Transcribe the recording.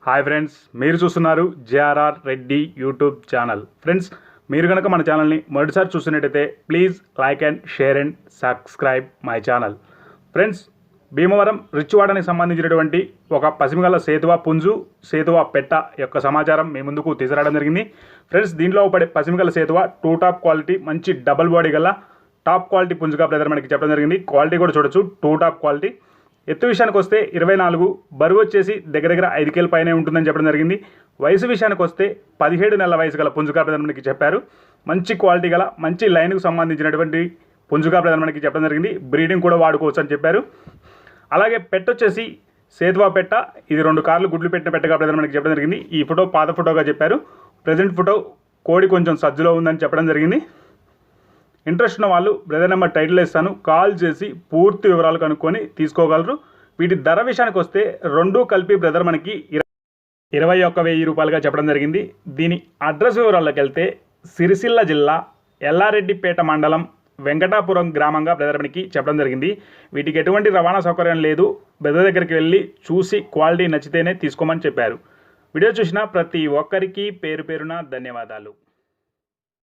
Hi friends, మీరు చూస్తున్నారు JRR Reddy YouTube channel. Friends, మీరు కనుక మన ఛానల్ని మొదటిసారి చూస్తున్నట్టయితే please like and share and subscribe my channel. ఫ్రెండ్స్, భీమవరం రిచ్వాడకి సంబంధించినటువంటి ఒక పసిమిగల సేతువ పుంజు, సేతువ పెట్ట యొక్క సమాచారం మీ ముందుకు తీసుకురావడం జరిగింది. ఫ్రెండ్స్, దీంట్లో పడే పసిమిగల సేతువ టాప్ క్వాలిటీ, మంచి డబుల్ బాడీ గల టాప్ క్వాలిటీ పుంజుగా బ్రదర్ మనకి చెప్పడం జరిగింది. క్వాలిటీ కూడా చూడొచ్చు, టాప్ క్వాలిటీ. ఎత్తు విషయానికి వస్తే 24, బరువు వచ్చేసి దగ్గర 5 కేల పైనే ఉంటుందని చెప్పడం జరిగింది. వయసు విషయానికి వస్తే 17 నెలల వయసు గల పుంజుగా మనకి చెప్పారు. మంచి క్వాలిటీ గల, మంచి లైన్కు సంబంధించినటువంటి పుంజుగా మనకి చెప్పడం జరిగింది. బ్రీడింగ్ కూడా వాడుకోవచ్చు అని చెప్పారు. అలాగే పెట్ట వచ్చేసి సేతువా పెట్ట, ఇది 2 కార్లు గుడ్లు పెట్టిన పెట్టగా మనకి చెప్పడం జరిగింది. ఈ ఫోటో పాత ఫోటోగా చెప్పారు. ప్రజెంట్ ఫోటో కోడి కొంచెం సజ్జులో ఉందని చెప్పడం జరిగింది. ఇంట్రెస్ట్ ఉన్న వాళ్ళు బ్రదర్ నెంబర్ టైటిల్ ఇస్తాను, కాల్ చేసి పూర్తి వివరాలు కనుక్కొని తీసుకోగలరు. వీటి ధర విషయానికి వస్తే 2 కలిపి బ్రదర్ మనకి 21,000 రూపాయలుగా చెప్పడం జరిగింది. దీని అడ్రస్ వివరాల్లోకి వెళ్తే సిరిసిల్ల జిల్లా ఎల్లారెడ్డిపేట మండలం వెంకటాపురం గ్రామంగా బ్రదర్ మనకి చెప్పడం జరిగింది. వీటికి ఎటువంటి రవాణా సౌకర్యం లేదు. బ్రదర్ దగ్గరికి వెళ్ళి చూసి క్వాలిటీ నచ్చితేనే తీసుకోమని చెప్పారు. వీడియో చూసిన ప్రతి ఒక్కరికి పేరు పేరున ధన్యవాదాలు.